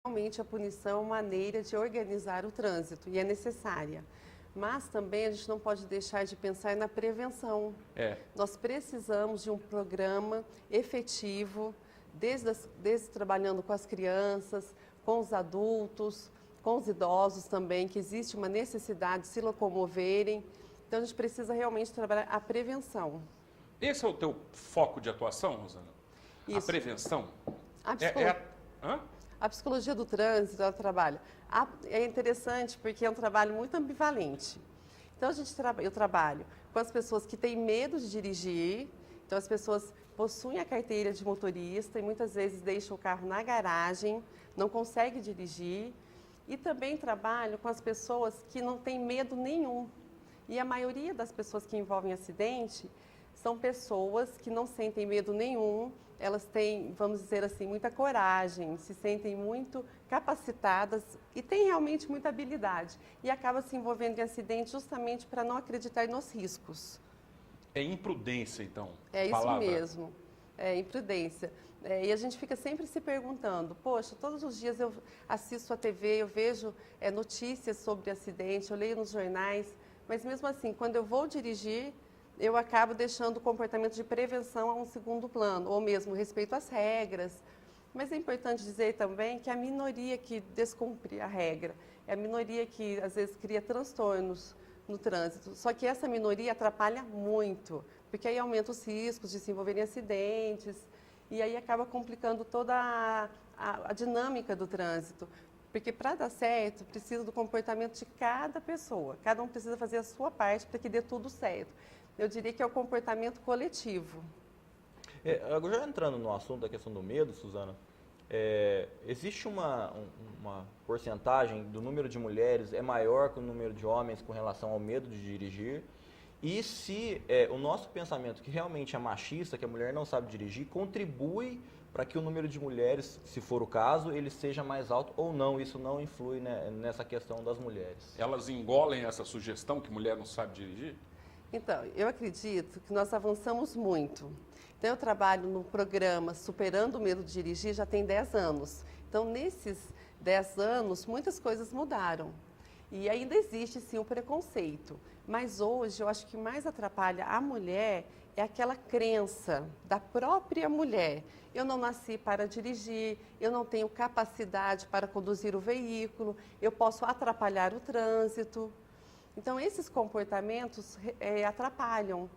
Realmente a punição é uma maneira de organizar o trânsito e é necessária. Mas também a gente não pode deixar de pensar na prevenção. Nós precisamos de um programa efetivo, desde trabalhando com as crianças, com os adultos, com os idosos também, que existe uma necessidade de se locomoverem. Então a gente precisa realmente trabalhar a prevenção. Esse é o teu foco de atuação, Rosana? A Isso. prevenção? Hã? A psicologia do trânsito, ela trabalha. É interessante porque é um trabalho muito ambivalente. Então, eu trabalho com as pessoas que têm medo de dirigir. Então, as pessoas possuem a carteira de motorista e muitas vezes deixam o carro na garagem, não conseguem dirigir. E também trabalho com as pessoas que não têm medo nenhum. E a maioria das pessoas que envolvem acidente são pessoas que não sentem medo nenhum, elas têm, vamos dizer assim, muita coragem, se sentem muito capacitadas e têm realmente muita habilidade. E acabam se envolvendo em acidentes justamente para não acreditar nos riscos. É imprudência, então? É isso mesmo, é imprudência. E a gente fica sempre se perguntando, poxa, todos os dias eu assisto a TV, eu vejo notícias sobre acidente, eu leio nos jornais, mas mesmo assim, quando eu vou dirigir, eu acabo deixando o comportamento de prevenção a um segundo plano, ou mesmo respeito às regras. Mas é importante dizer também que a minoria que descumpre a regra é a minoria que às vezes cria transtornos no trânsito. Só que essa minoria atrapalha muito, porque aí aumenta os riscos de se envolver em acidentes e aí acaba complicando toda a dinâmica do trânsito. Porque para dar certo, precisa do comportamento de cada pessoa. Cada um precisa fazer a sua parte para que dê tudo certo. Eu diria que é o comportamento coletivo. Agora, já entrando no assunto da questão do medo, Suzana, existe uma porcentagem do número de mulheres é maior que o número de homens com relação ao medo de dirigir? E se o nosso pensamento, que realmente é machista, que a mulher não sabe dirigir, contribui para que o número de mulheres, se for o caso, ele seja mais alto ou não? Isso não influi, né, nessa questão das mulheres? Elas engolem essa sugestão que mulher não sabe dirigir? Então, eu acredito que nós avançamos muito. Então, eu trabalho no programa Superando o Medo de Dirigir já tem 10 anos. Então, nesses 10 anos, muitas coisas mudaram. E ainda existe, sim, o preconceito. Mas hoje, eu acho que mais atrapalha a mulher é aquela crença da própria mulher. Eu não nasci para dirigir, eu não tenho capacidade para conduzir o veículo, eu posso atrapalhar o trânsito. Então, esses comportamentos atrapalham.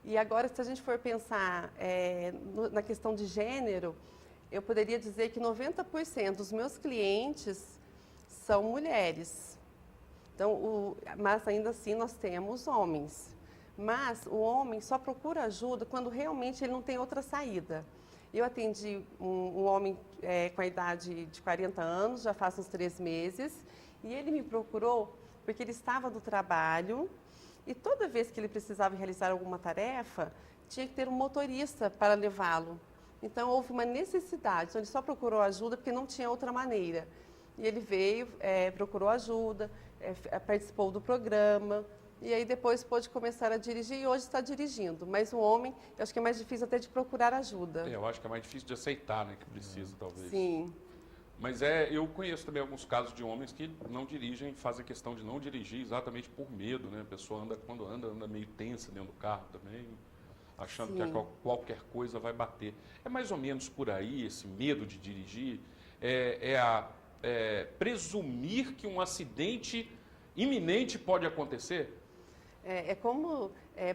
E agora, se a gente for pensar na questão de gênero, eu poderia dizer que 90% dos meus clientes são mulheres. Então, mas ainda assim nós temos homens. Mas o homem só procura ajuda quando realmente ele não tem outra saída. Eu atendi um homem com a idade de 40 anos, já faz uns 3 meses, e ele me procurou porque ele estava do trabalho e toda vez que ele precisava realizar alguma tarefa, tinha que ter um motorista para levá-lo. Então, houve uma necessidade. Então, ele só procurou ajuda porque não tinha outra maneira. E ele veio, procurou ajuda, participou do programa e aí depois pôde começar a dirigir e hoje está dirigindo. Mas o homem, eu acho que é mais difícil até de procurar ajuda. Eu acho que é mais difícil de aceitar, né, que precisa, talvez. Sim. Mas eu conheço também alguns casos de homens que não dirigem, fazem questão de não dirigir exatamente por medo, né? A pessoa quando anda meio tensa dentro do carro também, achando Sim. que qualquer coisa vai bater. É mais ou menos por aí esse medo de dirigir, presumir que um acidente iminente pode acontecer?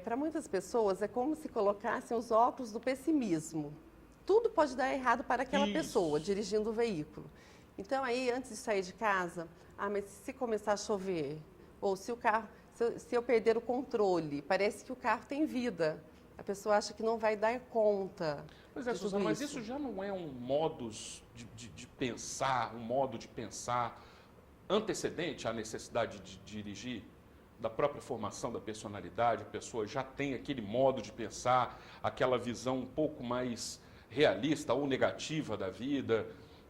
Para muitas pessoas, é como se colocassem os óculos do pessimismo. Tudo pode dar errado para aquela pessoa dirigindo o veículo. Então, aí, antes de sair de casa, mas se começar a chover, ou se eu perder o controle, parece que o carro tem vida. A pessoa acha que não vai dar conta. Suzana, mas isso já não é um modus de pensar, um modo de pensar antecedente à necessidade de dirigir? Da própria formação da personalidade, a pessoa já tem aquele modo de pensar, aquela visão um pouco mais realista ou negativa da vida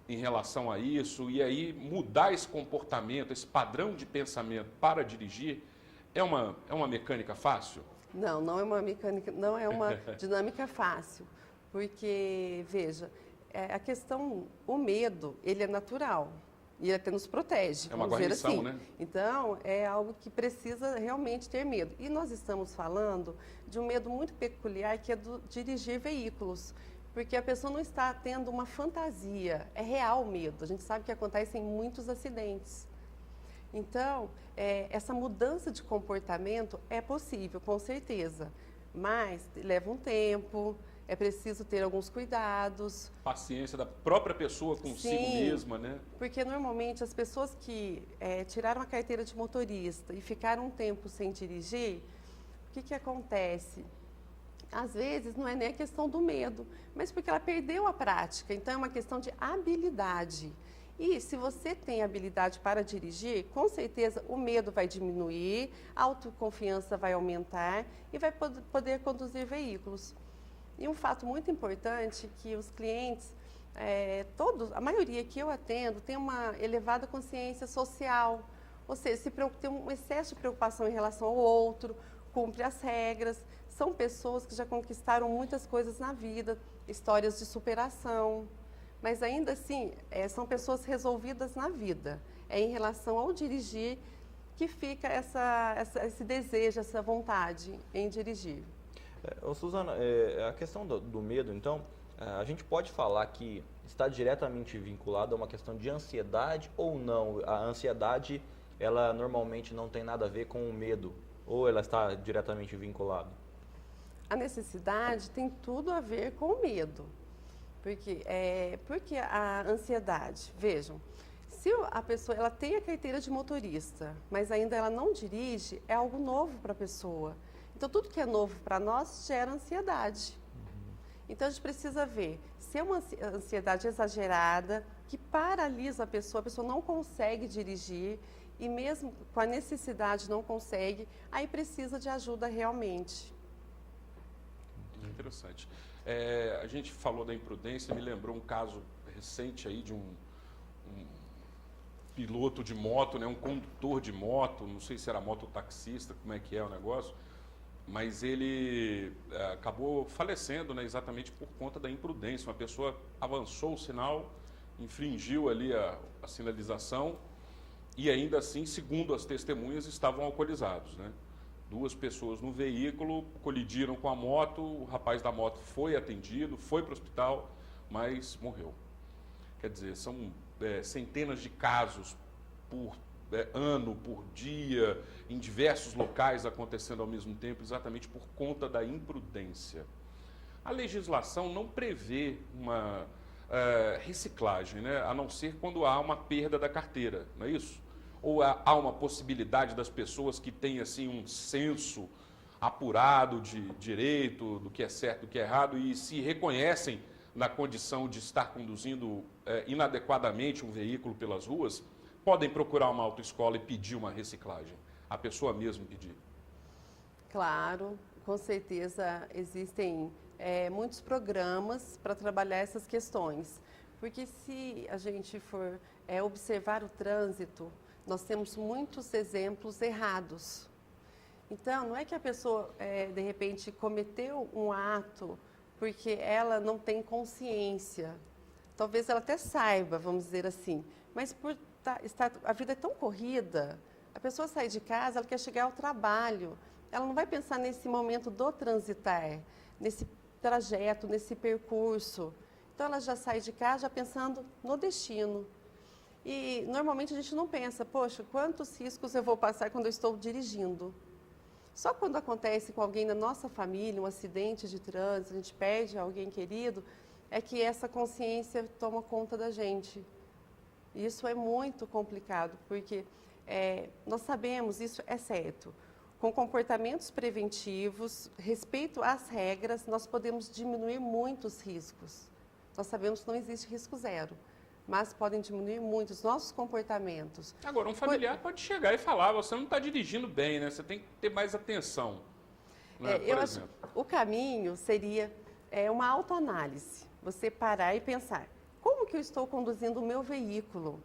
em relação a isso, e aí mudar esse comportamento, esse padrão de pensamento para dirigir, é uma mecânica fácil? Não é uma mecânica, não é uma dinâmica fácil, porque, veja, a questão, o medo, ele é natural. E ele até nos protege, É uma vamos dizer guarnição, assim. né? Então, é algo que precisa realmente ter medo. E nós estamos falando de um medo muito peculiar, que é do dirigir veículos. Porque a pessoa não está tendo uma fantasia, é real o medo. A gente sabe que acontecem muitos acidentes. Então, essa mudança de comportamento é possível, com certeza. Mas leva um tempo, é preciso ter alguns cuidados. Paciência da própria pessoa consigo mesma, né? Porque normalmente as pessoas que tiraram a carteira de motorista e ficaram um tempo sem dirigir, o que acontece? Às vezes não é nem a questão do medo, mas porque ela perdeu a prática. Então é uma questão de habilidade. E se você tem habilidade para dirigir, com certeza o medo vai diminuir, a autoconfiança vai aumentar e vai poder conduzir veículos. E um fato muito importante é que os clientes, a maioria que eu atendo, tem uma elevada consciência social, ou seja, tem um excesso de preocupação em relação ao outro, cumpre as regras, são pessoas que já conquistaram muitas coisas na vida, histórias de superação, mas ainda assim são pessoas resolvidas na vida. É em relação ao dirigir que fica esse desejo, essa vontade em dirigir. Suzana, a questão do medo, então, a gente pode falar que está diretamente vinculado a uma questão de ansiedade ou não? A ansiedade, ela normalmente não tem nada a ver com o medo, ou ela está diretamente vinculada? A necessidade tem tudo a ver com o medo. Porque a ansiedade, vejam, se a pessoa ela tem a carteira de motorista, mas ainda ela não dirige, é algo novo para a pessoa. Então, tudo que é novo para nós gera ansiedade. Então, a gente precisa ver se é uma ansiedade exagerada, que paralisa a pessoa não consegue dirigir e mesmo com a necessidade não consegue, aí precisa de ajuda realmente. Interessante. A gente falou da imprudência, me lembrou um caso recente aí de um piloto de moto, né, um condutor de moto, não sei se era mototaxista, como é que é o negócio, mas ele acabou falecendo, né, exatamente por conta da imprudência. Uma pessoa avançou o sinal, infringiu ali a sinalização e ainda assim, segundo as testemunhas, estavam alcoolizados, né? 2 pessoas no veículo colidiram com a moto, o rapaz da moto foi atendido, foi para o hospital, mas morreu. Quer dizer, são centenas de casos por ano, por dia, em diversos locais acontecendo ao mesmo tempo, exatamente por conta da imprudência. A legislação não prevê uma reciclagem, né? A não ser quando há uma perda da carteira, não é isso? Ou há uma possibilidade das pessoas que têm assim, um senso apurado de direito, do que é certo, do que é errado, e se reconhecem na condição de estar conduzindo inadequadamente um veículo pelas ruas, podem procurar uma autoescola e pedir uma reciclagem. A pessoa mesmo pedir. Claro, Com certeza existem muitos programas para trabalhar essas questões. Porque se a gente for observar o trânsito, nós temos muitos exemplos errados. Então, não é que a pessoa, de repente, cometeu um ato porque ela não tem consciência. Talvez ela até saiba, vamos dizer assim, mas a vida é tão corrida, a pessoa sai de casa, ela quer chegar ao trabalho, ela não vai pensar nesse momento do transitar, nesse trajeto, nesse percurso. Então, ela já sai de casa já pensando no destino. E, normalmente, a gente não pensa, poxa, quantos riscos eu vou passar quando eu estou dirigindo? Só quando acontece com alguém na nossa família, um acidente de trânsito, a gente perde alguém querido, é que essa consciência toma conta da gente. Isso é muito complicado, porque nós sabemos, isso é certo, com comportamentos preventivos, respeito às regras, nós podemos diminuir muitos riscos. Nós sabemos que não existe risco zero, mas podem diminuir muito os nossos comportamentos. Agora, um familiar pode chegar e falar, você não está dirigindo bem, né? Você tem que ter mais atenção. Né? Eu acho que o caminho seria uma autoanálise. Você parar e pensar, como que eu estou conduzindo o meu veículo?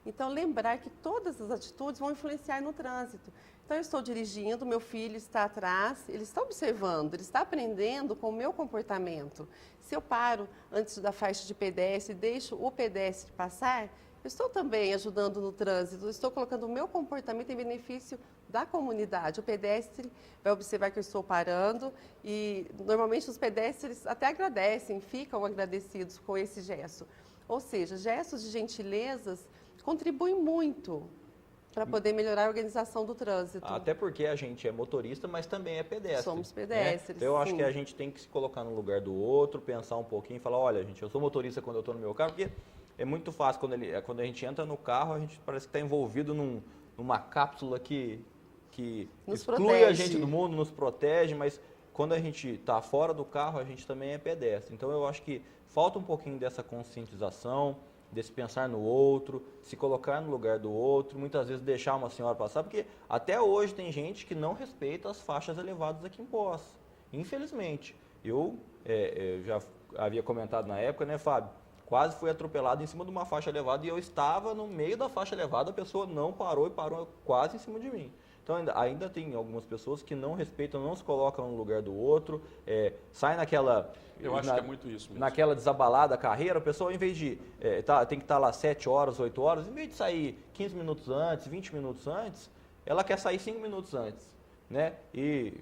Então, lembrar que todas as atitudes vão influenciar no trânsito. Então, eu estou dirigindo, meu filho está atrás, ele está observando, ele está aprendendo com o meu comportamento. Se eu paro antes da faixa de pedestre e deixo o pedestre passar, eu estou também ajudando no trânsito, estou colocando o meu comportamento em benefício da comunidade. O pedestre vai observar que eu estou parando e, normalmente, os pedestres até agradecem, ficam agradecidos com esse gesto. Ou seja, gestos de gentilezas contribuem muito para poder melhorar a organização do trânsito. Até porque a gente é motorista, mas também é pedestre. Somos pedestres, Então, eu acho sim. que a gente tem que se colocar no lugar do outro, pensar um pouquinho e falar, olha, gente, eu sou motorista quando eu estou no meu carro, porque é muito fácil, quando a gente entra no carro, a gente parece que está envolvido numa cápsula que Nos exclui protege. a gente do mundo, nos protege, mas quando a gente está fora do carro, a gente também é pedestre. Então, eu acho que falta um pouquinho dessa conscientização, desse pensar no outro, se colocar no lugar do outro, muitas vezes deixar uma senhora passar, porque até hoje tem gente que não respeita as faixas elevadas aqui em Poços, infelizmente. Eu já havia comentado na época, né, Fábio? Quase fui atropelado em cima de uma faixa elevada e eu estava no meio da faixa elevada, a pessoa não parou e parou quase em cima de mim. Então, ainda tem algumas pessoas que não respeitam, não se colocam no lugar do outro, sai naquela... Eu acho que é muito isso mesmo. Naquela desabalada carreira, a pessoa, em vez de tem que estar lá 7 horas, 8 horas, em vez de sair 15 minutos antes, 20 minutos antes, ela quer sair 5 minutos antes, né? E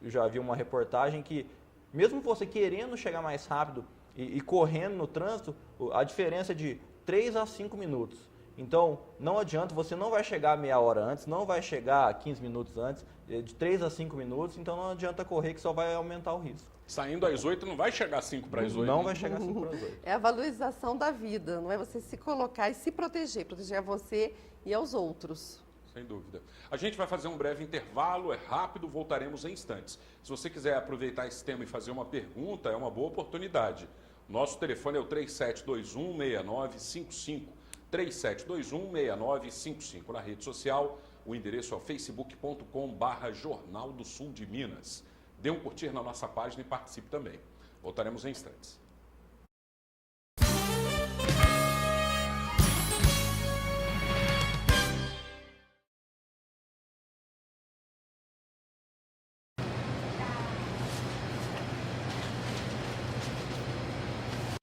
eu já vi uma reportagem que, mesmo você querendo chegar mais rápido e correndo no trânsito, a diferença é de 3 a 5 minutos. Então, não adianta, você não vai chegar meia hora antes, não vai chegar 15 minutos antes, de 3 a 5 minutos, então não adianta correr que só vai aumentar o risco. Saindo às 8 não vai chegar 5 para as 8. Não vai chegar 5 para as 8. É a valorização da vida, não é você se colocar e se proteger a você e aos outros. Sem dúvida. A gente vai fazer um breve intervalo, é rápido, voltaremos em instantes. Se você quiser aproveitar esse tema e fazer uma pergunta, é uma boa oportunidade. Nosso telefone é o 3721-6955. 3721-6955. Na rede social, o endereço é o facebook.com/Jornal do Sul de Minas. Dê um curtir na nossa página e participe também. Voltaremos em instantes.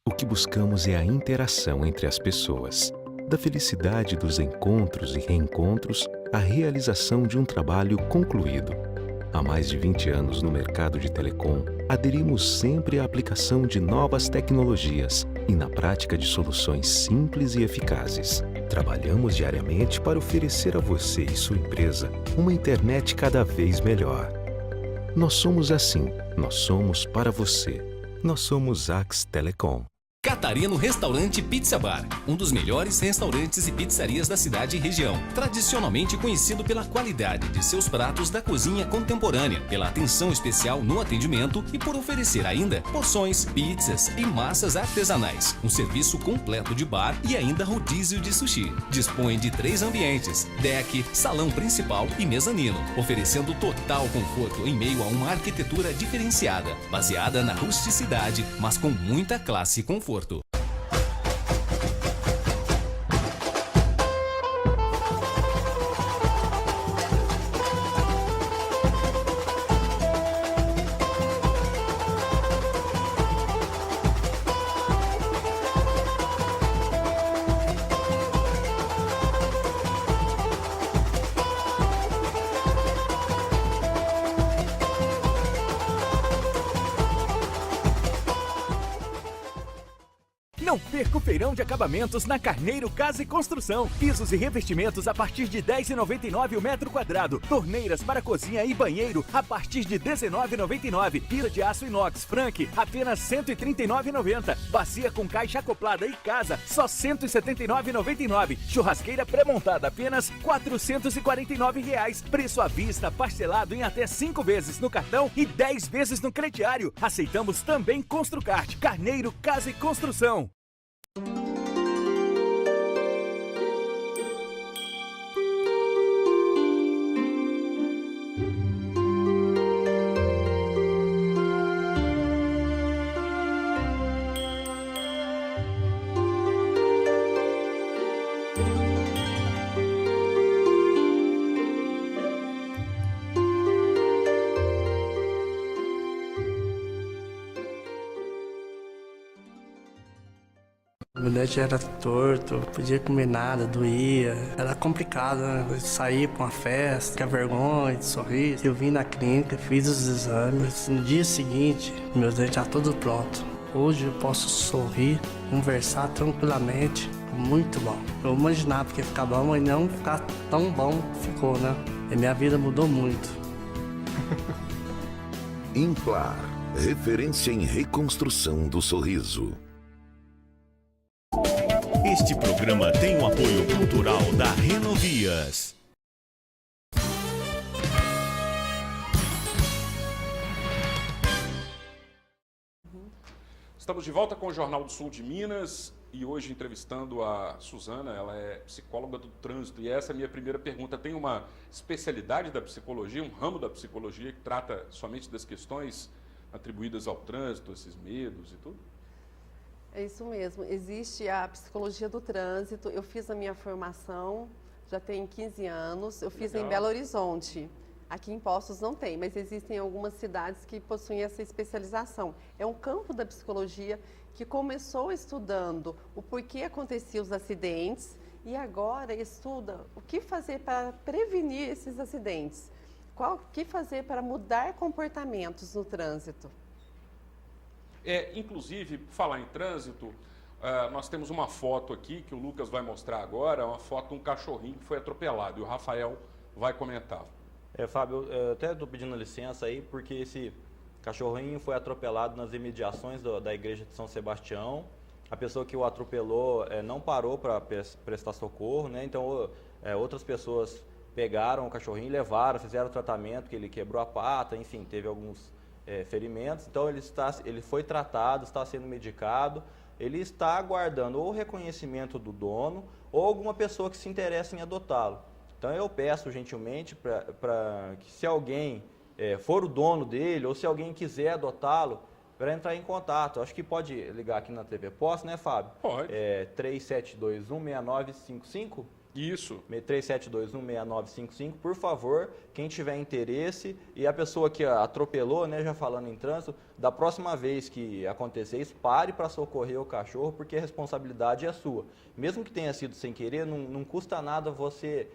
O que buscamos é a interação entre as pessoas. Da felicidade dos encontros e reencontros, à realização de um trabalho concluído. Há mais de 20 anos no mercado de telecom, aderimos sempre à aplicação de novas tecnologias e na prática de soluções simples e eficazes. Trabalhamos diariamente para oferecer a você e sua empresa uma internet cada vez melhor. Nós somos assim, nós somos para você. Nós somos Ax Telecom. Catarino Restaurante Pizza Bar, um dos melhores restaurantes e pizzarias da cidade e região. Tradicionalmente conhecido pela qualidade de seus pratos da cozinha contemporânea, pela atenção especial no atendimento e por oferecer ainda porções, pizzas e massas artesanais. Um serviço completo de bar e ainda rodízio de sushi. Dispõe de 3 ambientes, deck, salão principal e mezanino, oferecendo total conforto em meio a uma arquitetura diferenciada, baseada na rusticidade, mas com muita classe e conforto. Não perca o feirão de acabamentos na Carneiro Casa e Construção. Pisos e revestimentos a partir de R$ 10,99 o metro quadrado. Torneiras para cozinha e banheiro a partir de R$ 19,99. Pia de aço inox Frank, apenas R$ 139,90. Bacia com caixa acoplada e casa, só R$ 179,99. Churrasqueira pré-montada, apenas R$ 449,00. Preço à vista, parcelado em até 5 vezes no cartão e 10 vezes no crediário. Aceitamos também Construcart. Carneiro Casa e Construção. dente era torto, não podia comer nada, doía. Era complicado, né? Eu saía pra uma festa, ficar vergonha de sorrir. Eu vim na clínica, fiz os exames. No dia seguinte, meus dentes estavam todos prontos. Hoje eu posso sorrir, conversar tranquilamente. Muito bom. Eu imaginava que ia ficar bom, mas não ficar tão bom ficou, né? E minha vida mudou muito. Implar, referência em reconstrução do sorriso. Este programa tem o apoio cultural da Renovias. Estamos de volta com o Jornal do Sul de Minas e hoje entrevistando a Suzana, ela é psicóloga do trânsito. E essa é a minha primeira pergunta. Tem uma especialidade da psicologia, um ramo da psicologia que trata somente das questões atribuídas ao trânsito, esses medos e tudo? É isso mesmo. Existe a psicologia do trânsito. Eu fiz a minha formação, já tem 15 anos. Eu fiz em Belo Horizonte. Aqui em Poços não tem, mas existem algumas cidades que possuem essa especialização. É um campo da psicologia que começou estudando o porquê aconteciam os acidentes e agora estuda o que fazer para prevenir esses acidentes. O que fazer para mudar comportamentos no trânsito. Inclusive, por falar em trânsito, nós temos uma foto aqui que o Lucas vai mostrar agora, uma foto de um cachorrinho que foi atropelado e o Rafael vai comentar. Fábio, eu até estou pedindo licença aí, porque esse cachorrinho foi atropelado nas imediações da igreja de São Sebastião. A pessoa que o atropelou não parou para prestar socorro, né? Então outras pessoas pegaram o cachorrinho, levaram, fizeram o tratamento, que ele quebrou a pata, enfim, teve alguns ferimentos. Então ele foi tratado, está sendo medicado, ele está aguardando ou o reconhecimento do dono ou alguma pessoa que se interessa em adotá-lo. Então eu peço gentilmente para que se alguém for o dono dele ou se alguém quiser adotá-lo, para entrar em contato. Acho que pode ligar aqui na TV Posse, né, Fábio? Pode. 3721-6955? Isso. 3721-6955, por favor, quem tiver interesse e a pessoa que atropelou, né, já falando em trânsito, da próxima vez que acontecer isso, pare para socorrer o cachorro, porque a responsabilidade é sua. Mesmo que tenha sido sem querer, não custa nada você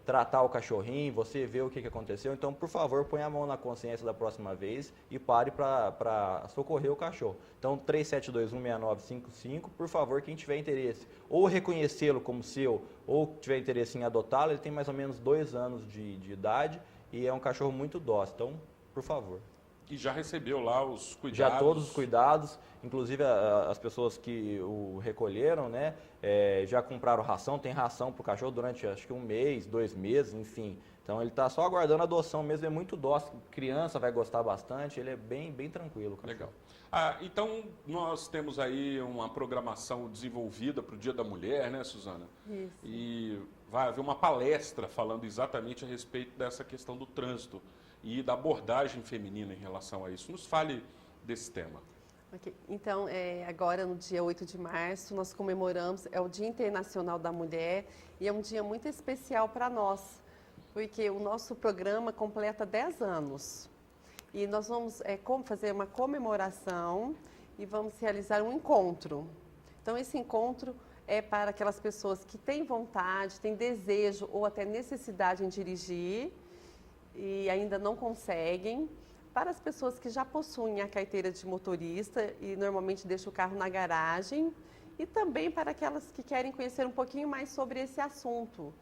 tratar o cachorrinho, você ver o que aconteceu. Então, por favor, põe a mão na consciência da próxima vez e pare para socorrer o cachorro. Então, 3721-6955, por favor, quem tiver interesse, ou reconhecê-lo como seu, ou tiver interesse em adotá-lo, ele tem mais ou menos 2 anos de idade e é um cachorro muito dócil. Então, por favor. E já recebeu lá os cuidados? Já todos os cuidados, inclusive as pessoas que o recolheram, né, já compraram ração, tem ração para o cachorro durante acho que 1 mês, 2 meses, enfim. Então ele está só aguardando a adoção mesmo, é muito dócil, criança vai gostar bastante, ele é bem tranquilo. Legal. Então nós temos aí uma programação desenvolvida para o Dia da Mulher, né, Suzana? Isso. E vai haver uma palestra falando exatamente a respeito dessa questão do trânsito e da abordagem feminina em relação a isso. Nos fale desse tema. Okay. Então, agora no dia 8 de março, nós comemoramos, é o Dia Internacional da Mulher e é um dia muito especial para nós, porque o nosso programa completa 10 anos. E nós vamos fazer uma comemoração e vamos realizar um encontro. Então, esse encontro é para aquelas pessoas que têm vontade, têm desejo ou até necessidade em dirigir e ainda não conseguem, para as pessoas que já possuem a carteira de motorista e normalmente deixam o carro na garagem, e também para aquelas que querem conhecer um pouquinho mais sobre esse assunto.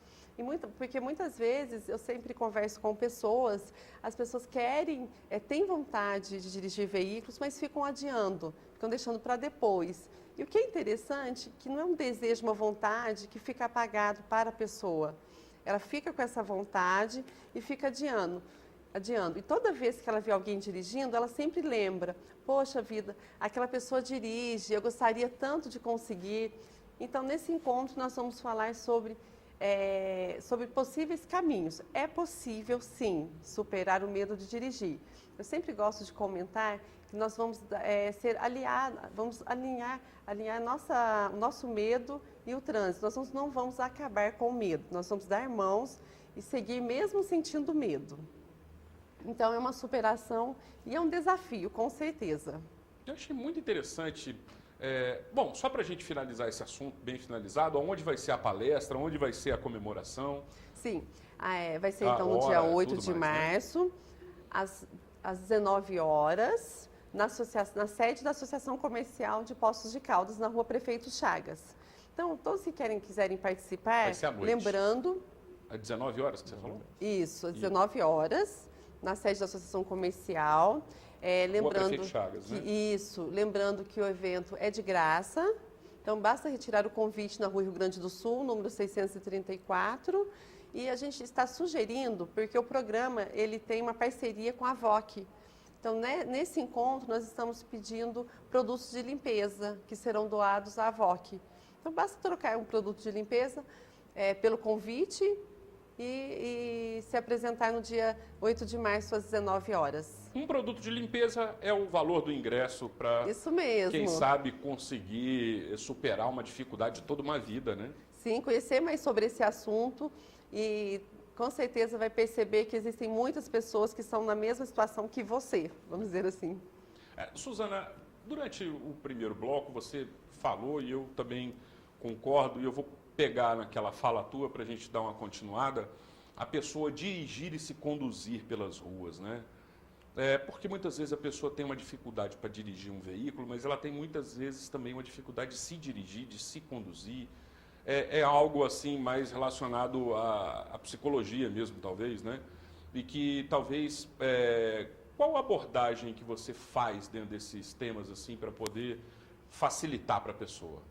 Porque muitas vezes eu sempre converso com pessoas, as pessoas querem, têm vontade de dirigir veículos, mas ficam adiando, ficam deixando para depois. E o que é interessante, que não é um desejo, uma vontade que fica apagado para a pessoa. Ela fica com essa vontade e fica adiando. E toda vez que ela vê alguém dirigindo, ela sempre lembra, poxa vida, aquela pessoa dirige, eu gostaria tanto de conseguir. Então, nesse encontro, nós vamos falar sobre possíveis caminhos. É possível, sim, superar o medo de dirigir. Eu sempre gosto de comentar que nós vamos ser aliados, vamos alinhar o nosso medo e o trânsito. Nós não vamos acabar com o medo, nós vamos dar mãos e seguir mesmo sentindo medo. Então, é uma superação e é um desafio, com certeza. Eu achei muito interessante Bom, só para a gente finalizar esse assunto bem finalizado, onde vai ser a palestra, onde vai ser a comemoração? Sim, vai ser então no dia 8 de março, às 19 horas, na sede da Associação Comercial de Poços de Caldas, na Rua Prefeito Chagas. Então, todos que quiserem participar, vai ser à noite. Lembrando... Às 19 horas que você falou? Isso, às 19 horas, na sede da Associação Comercial. Lembrando Prefeito Chagas, né? Isso, lembrando que o evento é de graça. Então, basta retirar o convite na Rua Rio Grande do Sul, número 634. E a gente está sugerindo, porque o programa ele tem uma parceria com a VOC. Então, nesse encontro, nós estamos pedindo produtos de limpeza que serão doados à VOC. Então, basta trocar um produto de limpeza pelo convite e se apresentar no dia 8 de março, às 19 horas. Um produto de limpeza é o valor do ingresso para, isso mesmo, quem sabe, conseguir superar uma dificuldade de toda uma vida, né? Sim, conhecer mais sobre esse assunto e com certeza vai perceber que existem muitas pessoas que estão na mesma situação que você, vamos dizer assim. Suzana, durante o primeiro bloco você falou, e eu também concordo, e eu vou pegar naquela fala tua para a gente dar uma continuada, a pessoa dirigir e se conduzir pelas ruas, né? Porque muitas vezes a pessoa tem uma dificuldade para dirigir um veículo, mas ela tem muitas vezes também uma dificuldade de se dirigir, de se conduzir. É algo assim mais relacionado à psicologia mesmo, talvez, né? E que talvez... qual a abordagem que você faz dentro desses temas assim para poder facilitar para a pessoa?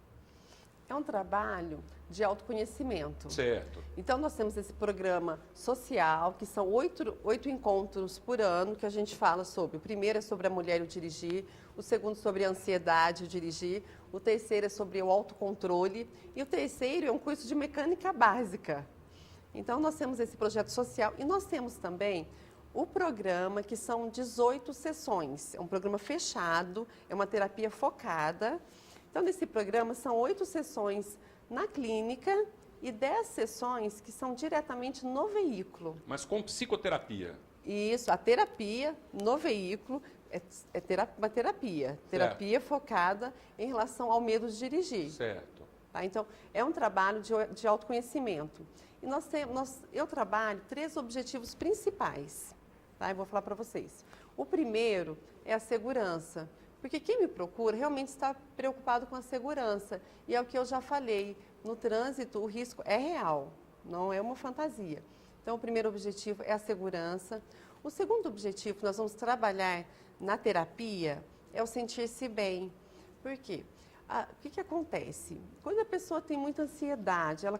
É um trabalho de autoconhecimento. Certo. Então, nós temos esse programa social, que são 8 encontros por ano, que a gente fala sobre. O primeiro é sobre a mulher e o dirigir, o segundo sobre a ansiedade e o dirigir, o terceiro é sobre o autocontrole e o terceiro é um curso de mecânica básica. Então, nós temos esse projeto social e nós temos também o programa, que são 18 sessões. É um programa fechado, é uma terapia focada. Então, nesse programa, são 8 sessões na clínica e 10 sessões que são diretamente no veículo. Mas com psicoterapia? Isso, a terapia no veículo uma terapia focada em relação ao medo de dirigir. Certo. Tá? Então, é um trabalho de autoconhecimento. E eu trabalho 3 objetivos principais. Tá? Eu vou falar para vocês. O primeiro é a segurança. Porque quem me procura realmente está preocupado com a segurança. E é o que eu já falei, no trânsito o risco é real, não é uma fantasia. Então, o primeiro objetivo é a segurança. O segundo objetivo que nós vamos trabalhar na terapia é o sentir-se bem. Por quê? O que acontece? Quando a pessoa tem muita ansiedade, ela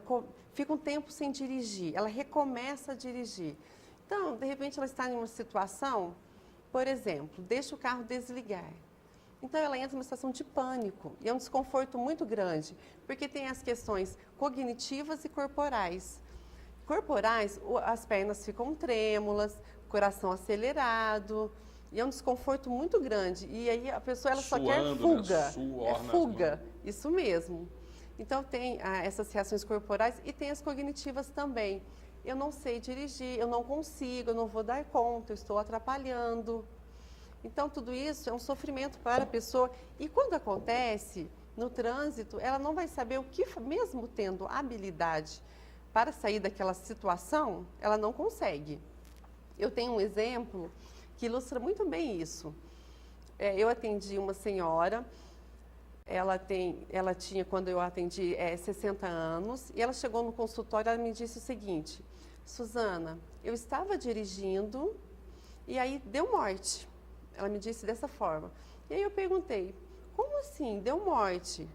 fica um tempo sem dirigir, ela recomeça a dirigir. Então, de repente, ela está em uma situação, por exemplo, deixa o carro desligar. Então, ela entra numa situação de pânico e é um desconforto muito grande, porque tem as questões cognitivas e corporais. Corporais, as pernas ficam trêmulas, coração acelerado, e é um desconforto muito grande. E aí a pessoa só quer fuga. Né? Suor fuga, isso mesmo. Então, tem essas reações corporais e tem as cognitivas também. Eu não sei dirigir, eu não consigo, eu não vou dar conta, eu estou atrapalhando. Então, tudo isso é um sofrimento para a pessoa. E quando acontece no trânsito, ela não vai saber o que, mesmo tendo habilidade para sair daquela situação, ela não consegue. Eu tenho um exemplo que ilustra muito bem isso. Eu atendi uma senhora, ela tinha, quando eu atendi, 60 anos, e ela chegou no consultório e ela me disse o seguinte: Suzana, eu estava dirigindo e aí deu morte. Ela me disse dessa forma. E aí eu perguntei, como assim? Deu morte?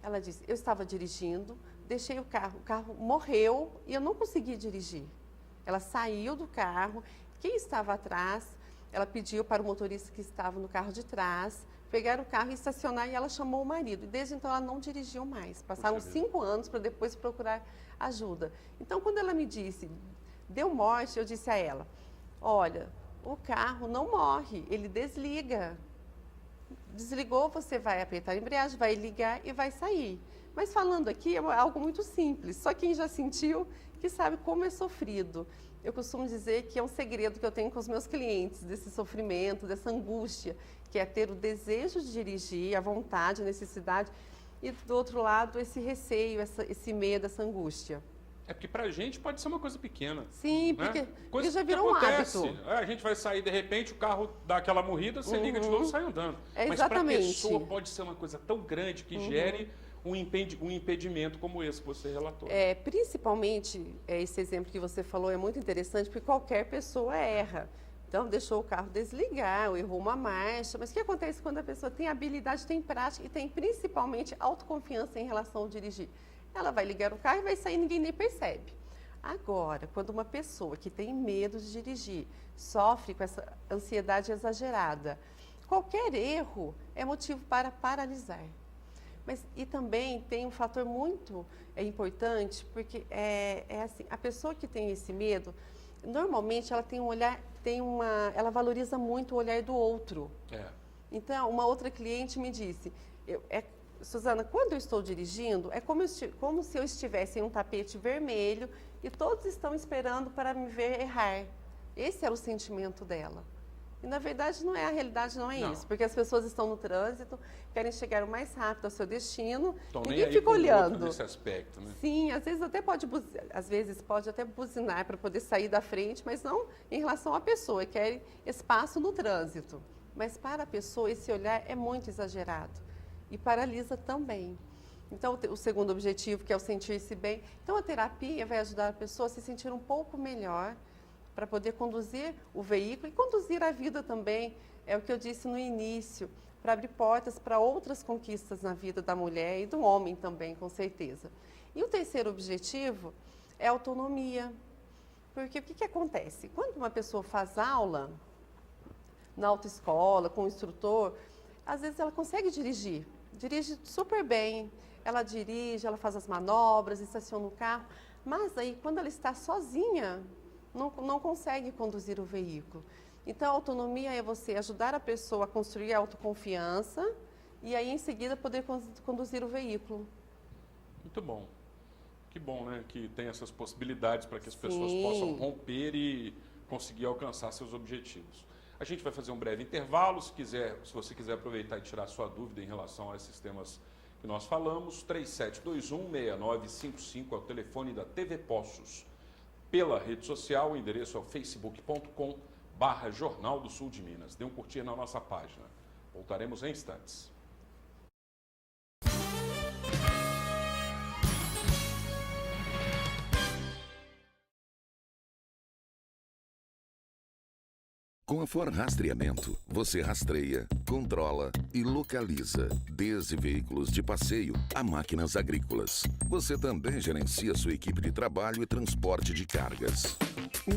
Ela disse, eu estava dirigindo, deixei o carro morreu e eu não consegui dirigir. Ela saiu do carro, quem estava atrás, ela pediu para o motorista que estava no carro de trás, pegar o carro e estacionar, e ela chamou o marido. E desde então ela não dirigiu mais. Passaram 5 anos para depois procurar ajuda. Então, quando ela me disse, deu morte, eu disse a ela, olha, o carro não morre, ele desliga. Desligou, você vai apertar a embreagem, vai ligar e vai sair. Mas falando aqui é algo muito simples, só quem já sentiu que sabe como é sofrido. Eu costumo dizer que é um segredo que eu tenho com os meus clientes, desse sofrimento, dessa angústia, que é ter o desejo de dirigir, a vontade, a necessidade, e do outro lado esse receio, esse medo, essa angústia. É porque pra gente pode ser uma coisa pequena. Sim, né? porque já virou um hábito. A gente vai sair, de repente, o carro dá aquela morrida, você liga de novo e sai andando. Mas para a pessoa pode ser uma coisa tão grande que gere um impedimento como esse que você relatou. Principalmente, esse exemplo que você falou é muito interessante, porque qualquer pessoa erra. Então, deixou o carro desligar, ou errou uma marcha. Mas o que acontece quando a pessoa tem habilidade, tem prática e tem principalmente autoconfiança em relação ao dirigir? Ela vai ligar o carro e vai sair, ninguém nem percebe. Agora, quando uma pessoa que tem medo de dirigir, sofre com essa ansiedade exagerada, qualquer erro é motivo para paralisar. E também tem um fator muito importante, porque assim, a pessoa que tem esse medo, normalmente ela tem um olhar, ela valoriza muito o olhar do outro. Então, uma outra cliente me disse, Suzana, quando eu estou dirigindo, é como se eu estivesse em um tapete vermelho e todos estão esperando para me ver errar. Esse era o sentimento dela. E, na verdade, a realidade não é isso, porque as pessoas estão no trânsito, querem chegar o mais rápido ao seu destino, ninguém fica olhando. Nesse aspecto, né? Sim, às vezes pode até buzinar para poder sair da frente, mas não em relação à pessoa, quer espaço no trânsito. Mas para a pessoa, esse olhar é muito exagerado. E paralisa também. Então, o segundo objetivo, que é o sentir-se bem. Então, a terapia vai ajudar a pessoa a se sentir um pouco melhor para poder conduzir o veículo e conduzir a vida também. É o que eu disse no início, para abrir portas para outras conquistas na vida da mulher e do homem também, com certeza. E o terceiro objetivo é a autonomia. Porque o que acontece? Quando uma pessoa faz aula na autoescola, com o instrutor, às vezes ela consegue dirige super bem, ela dirige, ela faz as manobras, estaciona o carro, mas aí quando ela está sozinha, não consegue conduzir o veículo. Então a autonomia é você ajudar a pessoa a construir a autoconfiança e aí em seguida poder conduzir o veículo. Muito bom. Que bom, né, que tem essas possibilidades para que as pessoas possam romper e conseguir alcançar seus objetivos. A gente vai fazer um breve intervalo, se você quiser aproveitar e tirar sua dúvida em relação a esses temas que nós falamos, 3721-6955 é o telefone da TV Poços. Pela rede social, o endereço é o facebook.com/Jornal do Sul de Minas. Dê um curtir na nossa página. Voltaremos em instantes. Com a For Rastreamento, você rastreia, controla e localiza, desde veículos de passeio a máquinas agrícolas. Você também gerencia sua equipe de trabalho e transporte de cargas.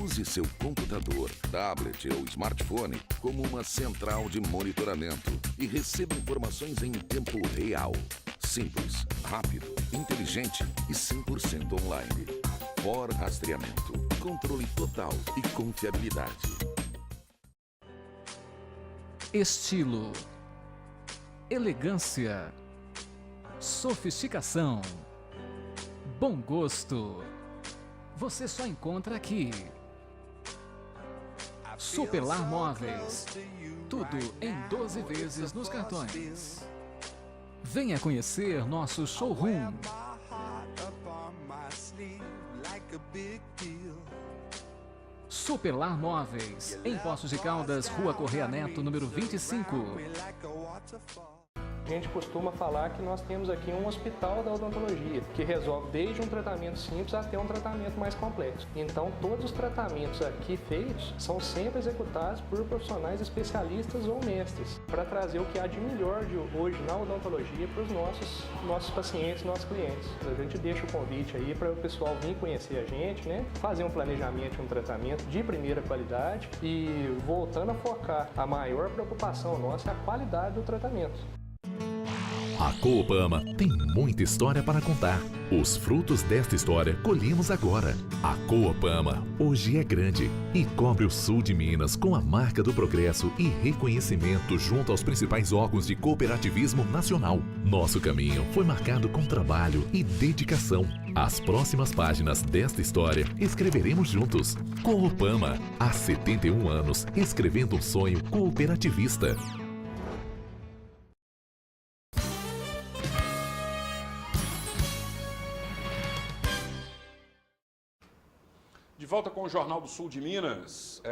Use seu computador, tablet ou smartphone como uma central de monitoramento e receba informações em tempo real. Simples, rápido, inteligente e 100% online. For Rastreamento. Controle total e confiabilidade. Estilo, elegância, sofisticação, bom gosto. Você só encontra aqui. Superlar Móveis. Tudo em 12 vezes nos cartões. Venha conhecer nosso showroom. Superlar Móveis, em Poços de Caldas, Rua Correia Neto, número 25. A gente costuma falar que nós temos aqui um hospital da odontologia, que resolve desde um tratamento simples até um tratamento mais complexo. Então, todos os tratamentos aqui feitos são sempre executados por profissionais especialistas ou mestres, para trazer o que há de melhor de hoje na odontologia para os nossos pacientes, nossos clientes. A gente deixa o convite aí para o pessoal vir conhecer a gente, né? Fazer um planejamento de um tratamento de primeira qualidade e voltando a focar, a maior preocupação nossa é a qualidade do tratamento. A Coopama tem muita história para contar. Os frutos desta história colhemos agora. A Coopama hoje é grande e cobre o sul de Minas com a marca do progresso e reconhecimento junto aos principais órgãos de cooperativismo nacional. Nosso caminho foi marcado com trabalho e dedicação. As próximas páginas desta história escreveremos juntos. Coopama, há 71 anos, escrevendo um sonho cooperativista. De volta com o Jornal do Sul de Minas.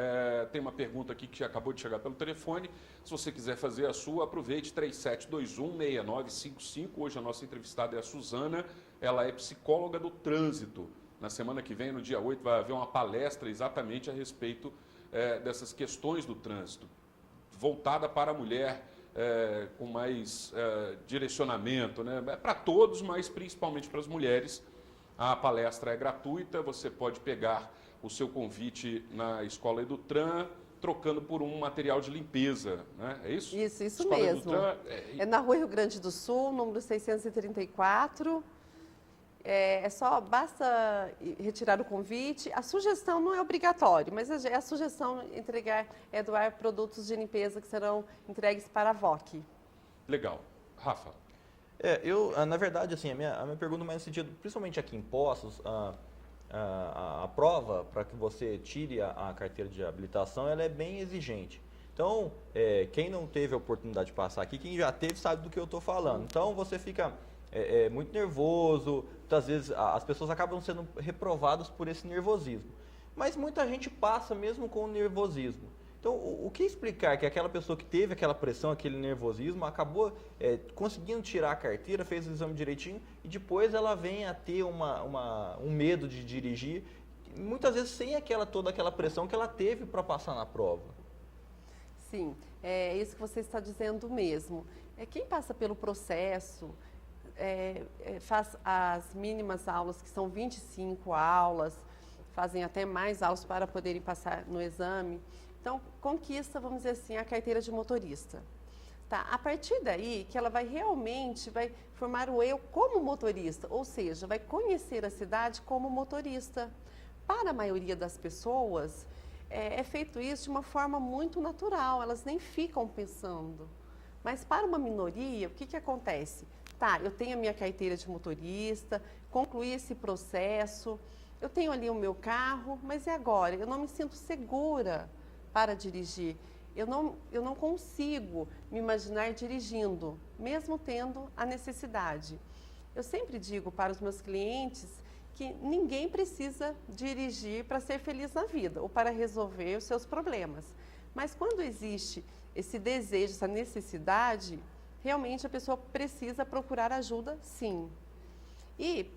Tem uma pergunta aqui que acabou de chegar pelo telefone. Se você quiser fazer a sua, aproveite 3721-6955. Hoje a nossa entrevistada é a Suzana. Ela é psicóloga do trânsito. Na semana que vem, no dia 8, vai haver uma palestra exatamente a respeito dessas questões do trânsito, voltada para a mulher, com mais direcionamento, né? Para todos, mas principalmente para as mulheres. A palestra é gratuita, você pode pegar o seu convite na Escola Edutran, trocando por um material de limpeza, né? É isso? Isso Escola mesmo. Edutran, é na Rua Rio Grande do Sul, número 634. Basta retirar o convite. A sugestão não é obrigatória, mas a sugestão doar produtos de limpeza que serão entregues para a VOC. Legal. Rafa? Na verdade, assim, a minha pergunta mais no sentido, principalmente aqui em Poços, a prova para que você tire a carteira de habilitação, ela é bem exigente. Então, quem não teve a oportunidade de passar aqui, quem já teve sabe do que eu estou falando. Então, você fica muito nervoso, muitas vezes as pessoas acabam sendo reprovadas por esse nervosismo. Mas muita gente passa mesmo com o nervosismo. Então, o que explicar que aquela pessoa que teve aquela pressão, aquele nervosismo, acabou conseguindo tirar a carteira, fez o exame direitinho e depois ela vem a ter um medo de dirigir, muitas vezes sem toda aquela pressão que ela teve para passar na prova? Sim, é isso que você está dizendo mesmo. Quem passa pelo processo, faz as mínimas aulas, que são 25 aulas, fazem até mais aulas para poderem passar no exame. Então, conquista, vamos dizer assim, a carteira de motorista. Tá? A partir daí, que ela vai formar o eu como motorista, ou seja, vai conhecer a cidade como motorista. Para a maioria das pessoas, é feito isso de uma forma muito natural, elas nem ficam pensando. Mas para uma minoria, o que acontece? Tá, eu tenho a minha carteira de motorista, concluí esse processo, eu tenho ali o meu carro, mas e agora? Eu não me sinto segura para dirigir. Eu não consigo me imaginar dirigindo, mesmo tendo a necessidade. Eu sempre digo para os meus clientes que ninguém precisa dirigir para ser feliz na vida ou para resolver os seus problemas. Mas quando existe esse desejo, essa necessidade, realmente a pessoa precisa procurar ajuda, sim. E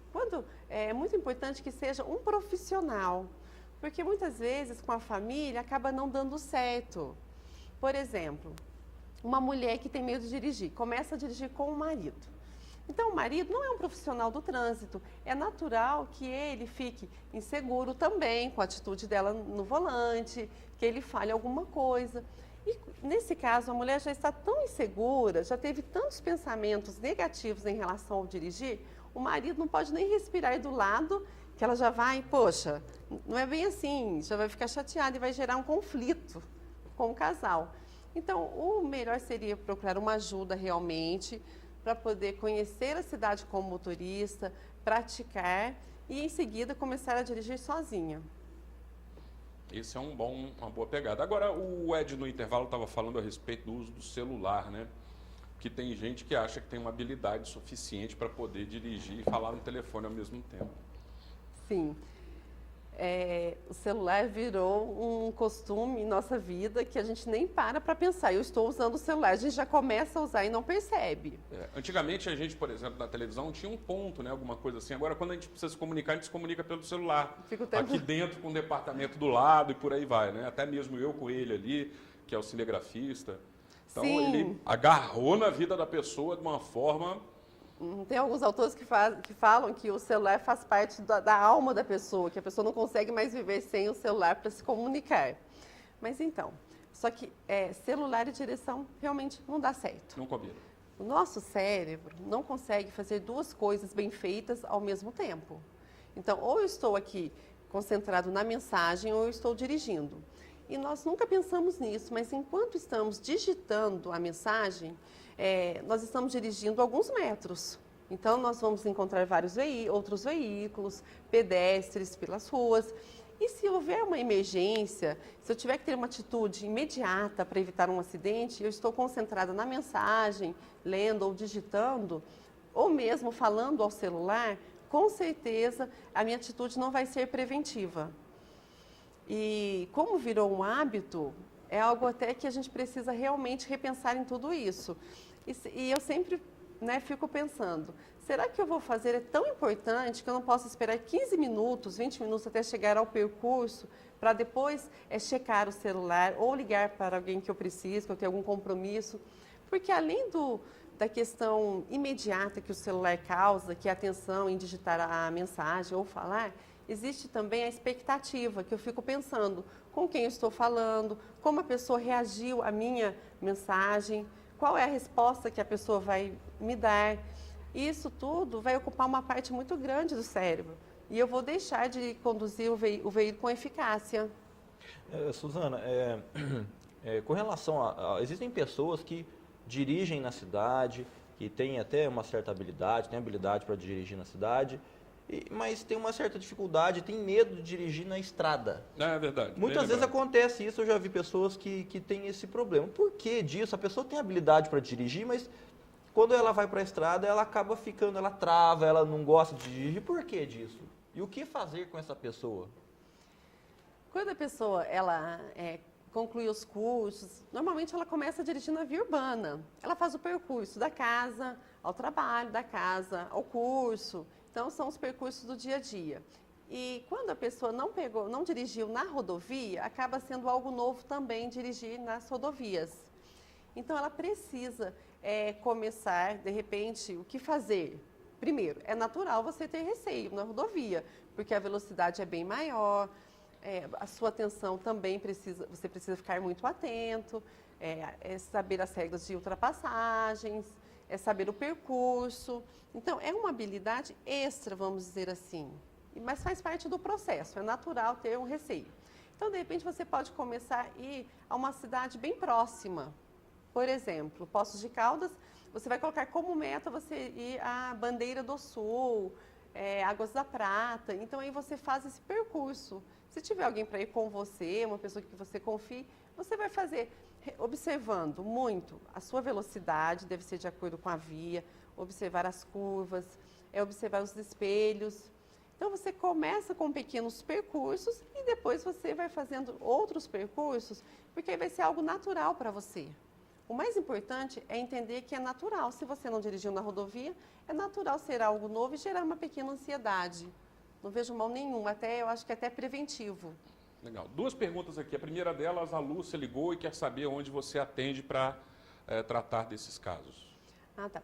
é muito importante que seja um profissional, porque muitas vezes com a família acaba não dando certo. Por exemplo, uma mulher que tem medo de dirigir, começa a dirigir com o marido. Então o marido não é um profissional do trânsito, é natural que ele fique inseguro também com a atitude dela no volante, que ele fale alguma coisa. E nesse caso a mulher já está tão insegura, já teve tantos pensamentos negativos em relação ao dirigir, o marido não pode nem respirar aí do lado, que ela já vai, poxa, não é bem assim, já vai ficar chateada e vai gerar um conflito com o casal. Então, o melhor seria procurar uma ajuda realmente para poder conhecer a cidade como motorista, praticar e em seguida começar a dirigir sozinha. Esse é uma boa pegada. Agora, o Ed no intervalo estava falando a respeito do uso do celular, né? Que tem gente que acha que tem uma habilidade suficiente para poder dirigir e falar no telefone ao mesmo tempo. Sim. O celular virou um costume em nossa vida que a gente nem para pensar. Eu estou usando o celular, a gente já começa a usar e não percebe. Antigamente a gente, por exemplo, na televisão tinha um ponto, né, alguma coisa assim. Agora, quando a gente precisa se comunicar, a gente se comunica pelo celular. Aqui dentro com o departamento do lado e por aí vai, né? Até mesmo eu com ele ali, que é o cinegrafista. Então, sim, ele agarrou na vida da pessoa de uma forma... Tem alguns autores que falam que o celular faz parte da alma da pessoa, que a pessoa não consegue mais viver sem o celular para se comunicar. Mas então, só que celular e direção realmente não dá certo. Não combina. O nosso cérebro não consegue fazer duas coisas bem feitas ao mesmo tempo. Então, ou eu estou aqui concentrado na mensagem ou eu estou dirigindo. E nós nunca pensamos nisso, mas enquanto estamos digitando a mensagem, nós estamos dirigindo alguns metros. Então, nós vamos encontrar outros veículos, pedestres pelas ruas. E se houver uma emergência, se eu tiver que ter uma atitude imediata para evitar um acidente, eu estou concentrada na mensagem, lendo ou digitando, ou mesmo falando ao celular, com certeza a minha atitude não vai ser preventiva. E como virou um hábito, é algo até que a gente precisa realmente repensar em tudo isso. E eu sempre fico pensando, será que eu vou fazer é tão importante que eu não posso esperar 15 minutos, 20 minutos até chegar ao percurso para depois checar o celular ou ligar para alguém que eu preciso, que eu tenho algum compromisso? Porque além da questão imediata que o celular causa, que é a atenção em digitar a mensagem ou falar, existe também a expectativa, que eu fico pensando com quem eu estou falando, como a pessoa reagiu à minha mensagem, qual é a resposta que a pessoa vai me dar. Isso tudo vai ocupar uma parte muito grande do cérebro e eu vou deixar de conduzir o veículo com eficácia. Suzana, com relação existem pessoas que dirigem na cidade, que têm até uma certa habilidade, têm habilidade para dirigir na cidade, mas tem uma certa dificuldade, tem medo de dirigir na estrada. É verdade. Muitas vezes acontece isso, eu já vi pessoas que têm esse problema. Por que disso? A pessoa tem habilidade para dirigir, mas quando ela vai para a estrada, ela acaba ficando, ela trava, ela não gosta de dirigir. Por que disso? E o que fazer com essa pessoa? Quando a pessoa conclui os cursos, normalmente ela começa a dirigir na via urbana. Ela faz o percurso da casa ao trabalho, da casa ao curso. Então, são os percursos do dia a dia. E quando a pessoa não dirigiu na rodovia, acaba sendo algo novo também dirigir nas rodovias. Então, ela precisa começar, de repente, o que fazer? Primeiro, é natural você ter receio na rodovia, porque a velocidade é bem maior, a sua atenção também você precisa ficar muito atento, saber as regras de ultrapassagens, saber o percurso. Então, é uma habilidade extra, vamos dizer assim, mas faz parte do processo, é natural ter um receio. Então, de repente, você pode começar a ir a uma cidade bem próxima. Por exemplo, Poços de Caldas, você vai colocar como meta você ir à Bandeira do Sul, Águas da Prata. Então, aí você faz esse percurso. Se tiver alguém para ir com você, uma pessoa que você confie, você vai fazer observando muito a sua velocidade, deve ser de acordo com a via, observar as curvas, observar os espelhos. Então, você começa com pequenos percursos e depois você vai fazendo outros percursos, porque aí vai ser algo natural para você. O mais importante é entender que é natural. Se você não dirigiu na rodovia, é natural ser algo novo e gerar uma pequena ansiedade. Não vejo mal nenhum, eu acho que é até preventivo. Legal. Duas perguntas aqui. A primeira delas, a Lúcia ligou e quer saber onde você atende para tratar desses casos. Ah, tá.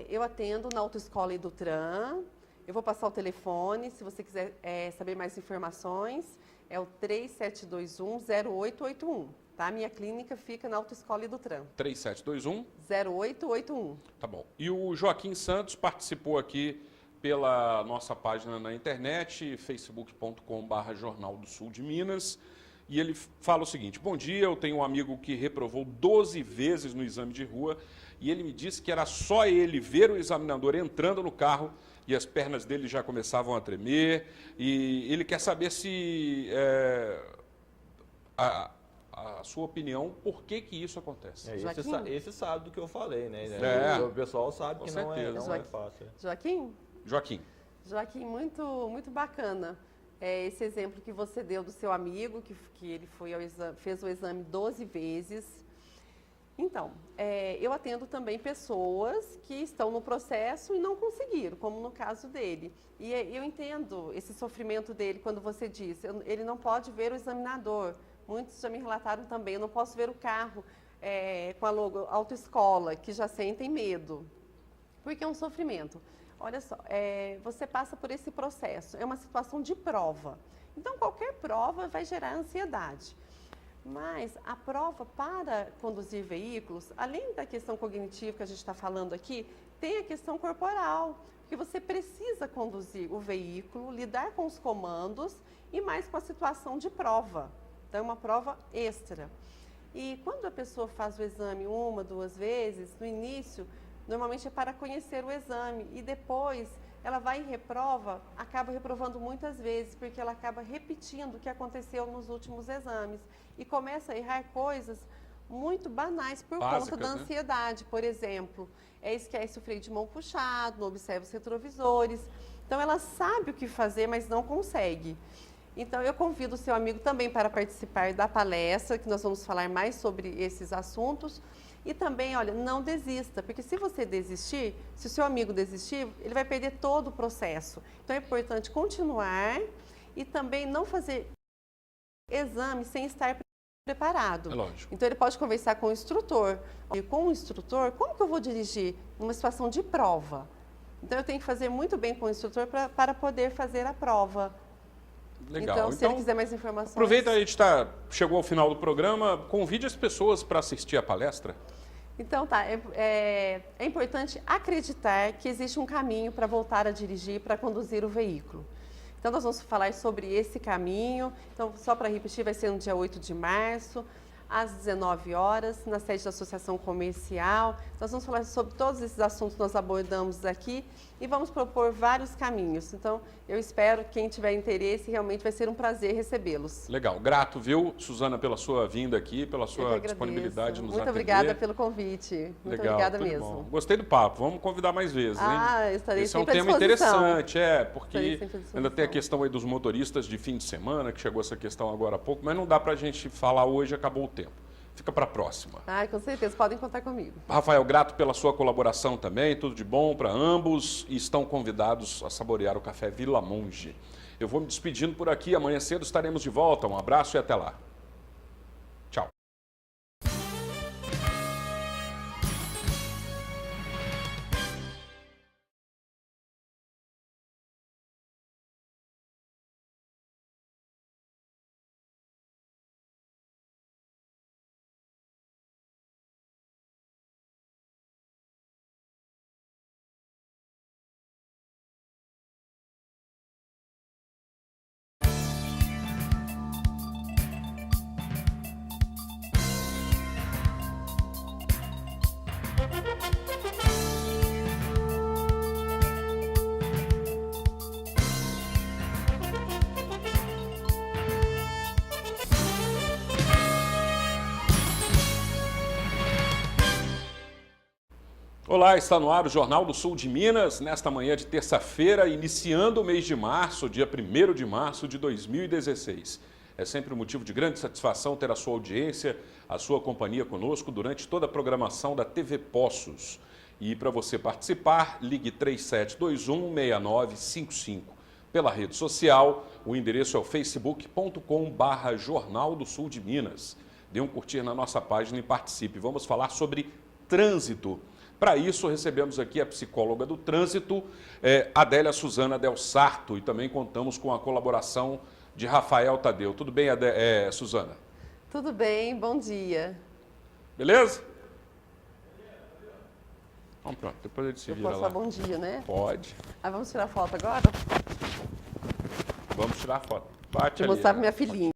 Eu atendo na Autoescola Edutran. Eu vou passar o telefone, se você quiser saber mais informações, é o 3721-0881. Tá? Minha clínica fica na Autoescola Edutran. 3721-0881. Tá bom. E o Joaquim Santos participou aqui pela nossa página na internet, facebook.com/Jornal do Sul de Minas, e ele fala o seguinte: bom dia, eu tenho um amigo que reprovou 12 vezes no exame de rua e ele me disse que era só ele ver o examinador entrando no carro e as pernas dele já começavam a tremer, e ele quer saber se a sua opinião, por que isso acontece? Esse sabe do que eu falei, né? O pessoal sabe que não é fácil. Joaquim, muito, muito bacana esse exemplo que você deu do seu amigo, que ele fez o exame 12 vezes. Então, eu atendo também pessoas que estão no processo e não conseguiram, como no caso dele. E eu entendo esse sofrimento dele quando você diz, ele não pode ver o examinador. Muitos já me relataram também, eu não posso ver o carro com a logo autoescola, que já sentem medo, porque é um sofrimento. Olha só, você passa por esse processo, é uma situação de prova. Então, qualquer prova vai gerar ansiedade. Mas a prova para conduzir veículos, além da questão cognitiva que a gente está falando aqui, tem a questão corporal, porque você precisa conduzir o veículo, lidar com os comandos e mais com a situação de prova. Então, é uma prova extra. E quando a pessoa faz o exame 1, 2 vezes, no início, normalmente é para conhecer o exame e depois ela vai e reprova, acaba reprovando muitas vezes, porque ela acaba repetindo o que aconteceu nos últimos exames e começa a errar coisas muito banais por conta da ansiedade. Por exemplo, esquece o freio de mão puxado, não observa os retrovisores. Então, ela sabe o que fazer, mas não consegue. Então, eu convido o seu amigo também para participar da palestra, que nós vamos falar mais sobre esses assuntos. E também, olha, não desista, porque se você desistir, se o seu amigo desistir, ele vai perder todo o processo. Então, é importante continuar e também não fazer exame sem estar preparado. É lógico. Então, ele pode conversar com o instrutor. E com o instrutor, como que eu vou dirigir numa situação de prova? Então, eu tenho que fazer muito bem com o instrutor para poder fazer a prova. Legal. Então, se ele quiser mais informações... Aproveita, a gente chegou ao final do programa, convide as pessoas para assistir a palestra. Então, é importante acreditar que existe um caminho para voltar a dirigir, para conduzir o veículo. Então, nós vamos falar sobre esse caminho. Então, só para repetir, vai ser no dia 8 de março, às 19 horas, na sede da Associação Comercial. Nós vamos falar sobre todos esses assuntos que nós abordamos aqui e vamos propor vários caminhos. Então, eu espero que quem tiver interesse, realmente vai ser um prazer recebê-los. Legal. Grato, viu, Suzana, pela sua vinda aqui, pela sua disponibilidade de nos atender. Muito obrigada pelo convite. Muito obrigada mesmo. Bom. Gostei do papo. Vamos convidar mais vezes, hein? Eu estarei Esse é um sempre à tema disposição. interessante, porque ainda tem a questão aí dos motoristas de fim de semana, que chegou essa questão agora há pouco, mas não dá para a gente falar hoje, acabou o tempo. Fica para a próxima. Com certeza, podem contar comigo. Rafael, grato pela sua colaboração também, tudo de bom para ambos e estão convidados a saborear o café Vila Monge. Eu vou me despedindo por aqui, amanhã cedo estaremos de volta. Um abraço e até lá. Tchau. Olá, está no ar o Jornal do Sul de Minas, nesta manhã de terça-feira, iniciando o mês de março, dia 1º de março de 2016. É sempre um motivo de grande satisfação ter a sua audiência, a sua companhia conosco durante toda a programação da TV Poços. E para você participar, ligue 3721-6955. Pela rede social, o endereço é o facebook.com/Jornal do Sul de Minas. Dê um curtir na nossa página e participe. Vamos falar sobre trânsito. Para isso, recebemos aqui a psicóloga do trânsito, Adélia Suzana Del Sarto, e também contamos com a colaboração de Rafael Tadeu. Tudo bem, Suzana? Tudo bem, bom dia. Beleza? Então pronto, depois a gente se vira lá. Eu posso falar bom dia, né? Pode. Vamos tirar foto agora? Vamos tirar a foto. Bate ali. Vou mostrar para minha filhinha.